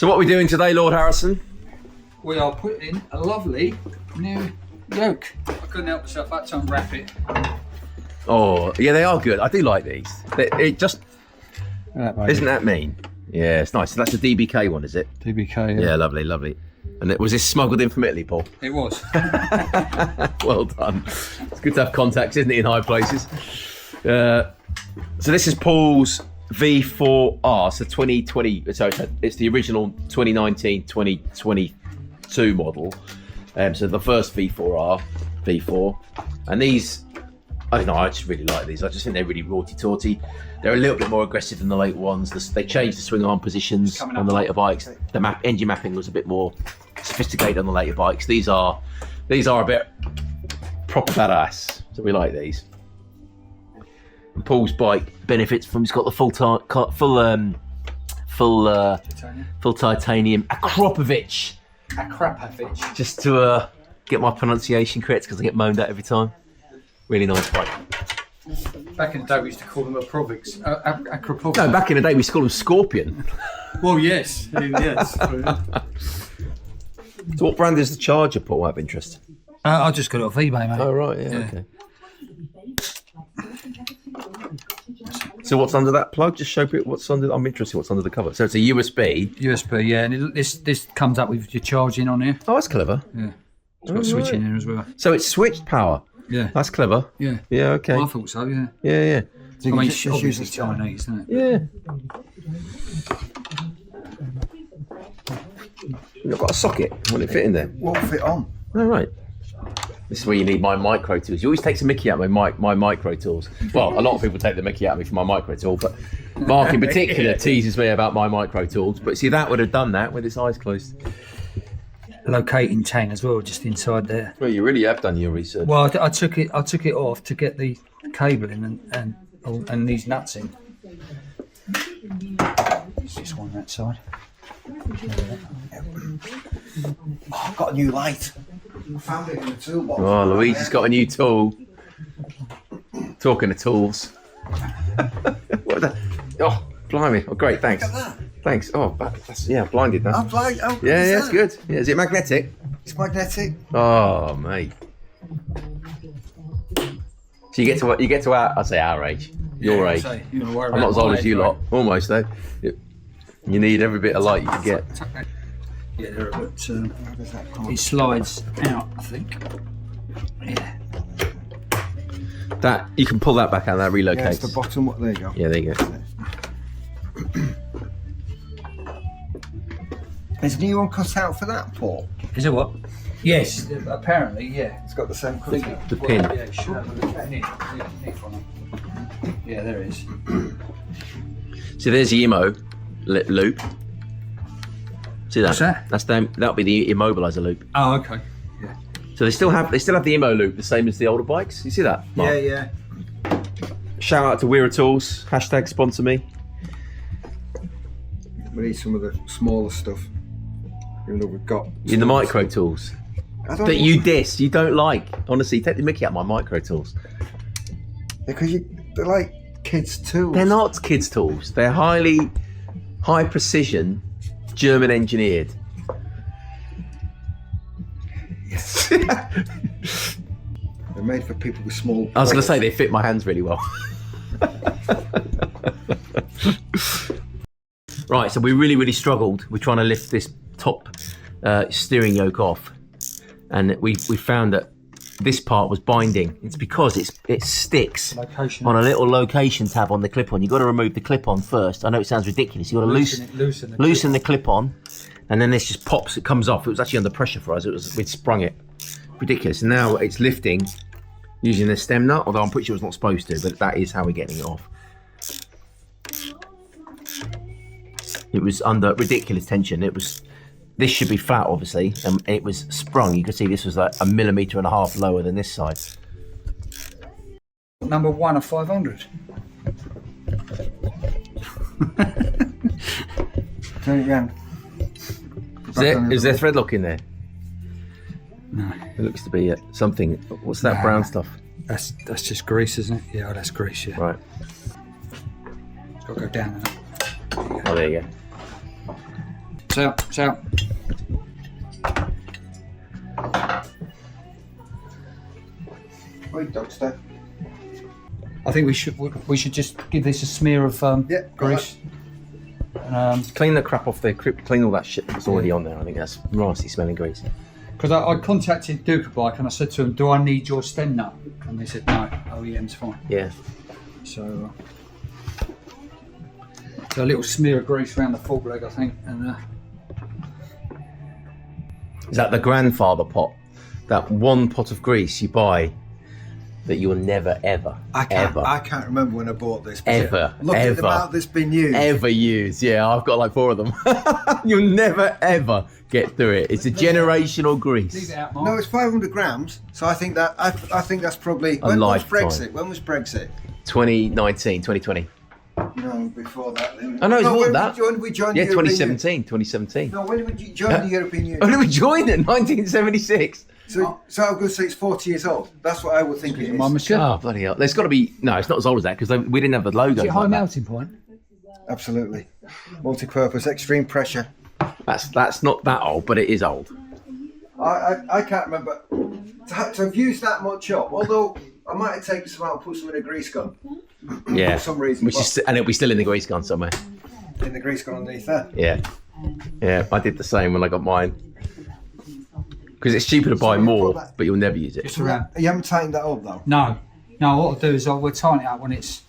So what are we doing today, Lord Harrison? We are putting in a lovely new yoke. I couldn't help myself, I had to unwrap it. Oh, yeah, they are good. I do like these. It just, isn't that mean? Yeah, it's nice. So that's a DBK one, is it? DBK, yeah. Yeah, lovely, lovely. And was this smuggled in from Italy, Paul? It was. Well done. It's good to have contacts, isn't it, in high places? So this is Paul's V4R, so 2020. So it's the original 2019-2022 model. So the first V4R, V4, and these, I don't know. I just really like these. I just think they're really rorty-torty. They're a little bit more aggressive than the later ones. They changed the swing arm positions on the later bikes. The engine mapping was a bit more sophisticated on the later bikes. These are a bit proper badass. So we like these. And Paul's bike benefits from, it's got the full titanium Akrapovic. Just to get my pronunciation correct, because I get moaned at every time. Really nice bike. Back in the day we used to call them Akrapovic. No, back in the day we used to call them Scorpion. Well, yes. Yes. So what brand is the charger, Paul, out of interest? I just got it off eBay, mate. Oh, right, yeah. Okay. So what's under that plug? Just show me what's under. I'm interested what's under the cover. So it's a USB. USB, yeah, and this comes up with your charging on here. Oh, that's clever. Yeah, it's got a switch in here as well. So it's switched power. Yeah, that's clever. Yeah, yeah, okay. Well, I thought so. Yeah, yeah, yeah. I mean, it's obviously Chinese, isn't it? Yeah. You've got a socket. Will it fit in there? Won't fit on. Oh, right. This is where you need my micro tools. You always take some mickey out of my micro tools. Well, a lot of people take the mickey out of me for my micro tool, but Mark in particular teases me about my micro tools. But see, that would have done that with its eyes closed. Locating chain as well, just inside there. Well, you really have done your research. Well, I took it off to get the cable in and these nuts in. It's this one that side. Oh, I've got a new light. I found it in the toolbox. Oh, Luigi's got a new tool. Talking of tools. What the? Oh, blimey. Oh, great, thanks. Look at that. Thanks. Oh, that's, yeah, blinded now. I'm blind. Oh, yeah, it's good. Yeah, is it magnetic? It's magnetic. Oh, mate. So you get to our, I'd say our age, your age. I'm not as old as you lot, almost though. You need every bit of light you can get. Yeah, they're a bit. It slides out, I think. Yeah. That you can pull that back out. That relocates. Yeah, it's the bottom. There you go. Yeah, there you go. Is a new one cut out for that, Paul? Is it what? Yes, apparently, yeah. It's got the same cut out. The pin. Yeah, it should have a nick on it. Yeah, there is. So there's the IMO loop. See that? What's that? That'll be the immobilizer loop. Oh, okay. Yeah. So they still have the IMO loop, the same as the older bikes. You see that, Mark? Yeah. Shout out to Weira Tools. # sponsor me. We need some of the smaller stuff. Even though we've got In the micro tools. That you diss, you don't like. Honestly, take the mickey out of my micro tools. Because they're like kids' tools. They're not kids' tools. They're high precision, German engineered. Yes. They're made for people with small. I was going to say they fit my hands really well. Right, so we really struggled. We're trying to lift this top steering yoke off, and we found that this part was binding. It's because it sticks on a little location tab on the clip-on. You've got to remove the clip-on first. I know it sounds ridiculous. You've got to loosen the clip-on, and then this just pops. It comes off. It was actually under pressure for us. We'd sprung it. Ridiculous. And now it's lifting using the stem nut, although I'm pretty sure it's not supposed to, but that is how we're getting it off. It was under ridiculous tension. This should be flat, obviously, and it was sprung. You can see this was like 1.5 millimeters lower than this side. Number 1 of 500. Turn it round. Is there thread lock in there? No. It looks to be something. What's that brown stuff? That's just grease, isn't it? Yeah, that's grease, yeah. Right. It's got to go down. Oh, there you go. It's out. It's out. Right, Dogster. I think we should just give this a smear of grease. Clean the crap off there. Clean all that shit that's already on there. I think that's nasty smelling grease. Because I contacted Ducati and I said to them, "Do I need your stem nut?" And they said, "No, OEM's fine." Yeah. So a little smear of grease around the fork leg, I think, and. Is that the grandfather pot? That one pot of grease you buy that you'll never, ever, I can't remember when I bought this. Ever, Look at the ever. amount that's been used. Ever use. Yeah, I've got like 4 of them. You'll never, ever get through it. It's a generational grease. Leave it out, Mark. No, it's 500 grams. So I think that's probably. When was Brexit? When was Brexit? 2019, 2020. No, before that. Oh no, it's more than that. When did we join Yeah, the European 2017. Union? No, when did we join the European Union? Oh, did we join it? 1976. So I'm going to say it's 40 years old. That's what I would think it is. My monsieur. Oh, bloody hell. There's got to be... No, it's not as old as that because we didn't have the logo. Is it high like that. melting point? Absolutely. Multi-purpose, extreme pressure. That's not that old, but it is old. I can't remember to have used that much up. Although I might have taken some out and put some in a grease gun. Yeah. For some reason. And it'll be still in the grease gun somewhere. In the grease gun underneath there. Yeah. Yeah, I did the same when I got mine. Because it's cheaper to buy more, but you'll never use it. Just around. You haven't tightened that up though? No. What I'll do is we'll tighten it up when it's...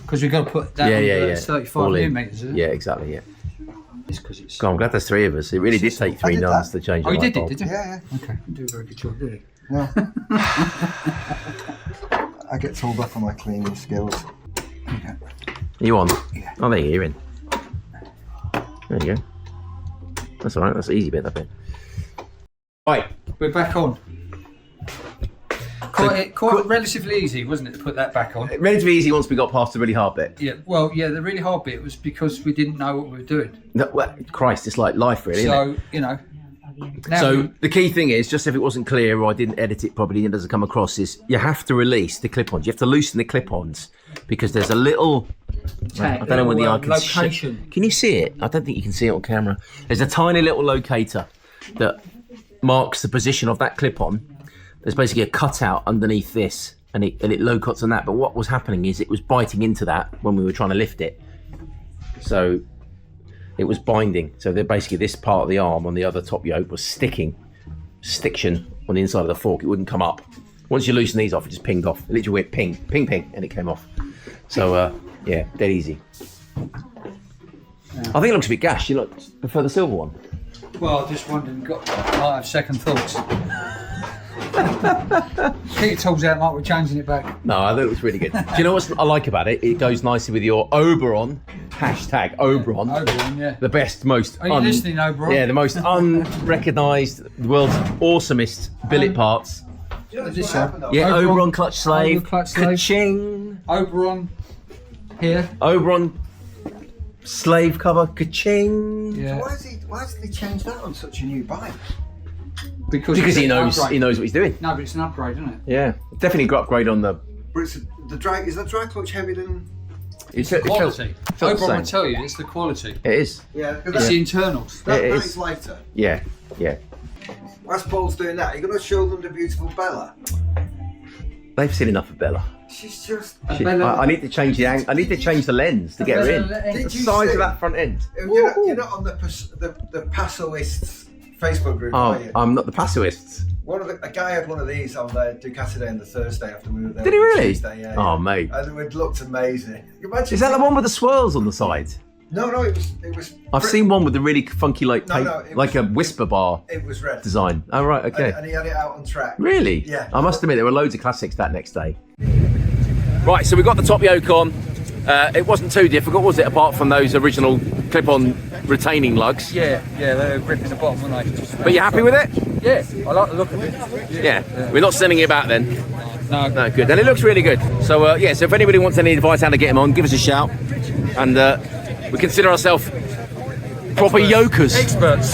Because we've got to put that on Yeah. 35 All in. millimetres, isn't it? Yeah, exactly, yeah. It's because it's... God, I'm glad there's 3 of us. It really did take 3 did nuns that. to change Oh, you light did it, bulb. did you? Yeah. Okay, you do a very good job, did you? No. I get told off for my cleaning skills. Okay. You on? Yeah. Oh, there you're in. There you go. That's alright, that's the easy bit, that bit. Right. We're back on. Quite relatively easy, wasn't it, to put that back on? Relatively easy once we got past the really hard bit. Yeah, well, yeah, the really hard bit was because we didn't know what we were doing. No, well, Christ, it's like life, really, isn't So, it? you know. Now So the key thing is, just if it wasn't clear or I didn't edit it properly and it doesn't come across, is you have to release the clip-ons. You have to loosen the clip-ons because there's a little... I don't know where the eye can location. Can you see it? I don't think you can see it on camera. There's a tiny little locator that marks the position of that clip-on. There's basically a cutout underneath this, and it low cuts on that. But what was happening is it was biting into that when we were trying to lift it. So it was binding. So basically this part of the arm on the other top yoke was stiction on the inside of the fork. It wouldn't come up. Once you loosen these off, it just pinged off. It literally went ping, ping, ping, and it came off. So yeah, dead easy. I think it looks a bit gash. You prefer the silver one? Well, I just wondered, I have second thoughts. Keep your tools out, Mark, we're changing it back. No, I think it looks really good. Do you know what I like about it? It goes nicely with your Oberon, hashtag Oberon. Oberon, yeah. The best, most... Are you listening, Oberon? Yeah, the most unrecognised, the world's awesomest billet parts. This Yeah, Oberon clutch slave. Clutch slave. Ka-ching. Oberon here. Oberon slave cover. Ka-ching. Yeah. Why hasn't he changed that on such a new bike? Because He knows upgrade. what he's doing. No, but it's an upgrade, isn't it? Yeah, definitely got upgrade on the... But it's is that dry clutch heavier than? It's Quality. felt the Oberon will same. tell you, it's the quality. It is. Yeah, It's the internals. that it is is. lighter. Yeah. Whilst Paul's doing that, you're going to show them the beautiful Bella. They've seen enough of Bella. She's just. I need to change the angle. I need to change the lens to get her in. Did The you size see- of that front end. You're not on the Passoists Facebook group, are you? I'm not the Passoists. A guy had one of these on the Ducati day on the Thursday after we were there. Did he really? Tuesday, yeah, Oh, yeah. mate. And it looked amazing. Imagine Is that the one with the swirls on the side? No, it was. I've seen one with the really funky, like it like was- a whisper bar It was red. design. Oh, right, okay. And he had it out on track. Really? Yeah. I must admit, there were loads of classics that next day. Right, so we got the Top-Yoke on. It wasn't too difficult, was it? Apart from those original clip-on retaining lugs. Yeah, they're gripping the bottom, aren't they? But you happy with it? Yeah, I like the look of it. Yeah. We're not sending it back then. No, Good. And it looks really good. So yeah. So if anybody wants any advice how to get him on, give us a shout. And we consider ourselves proper yokers. experts.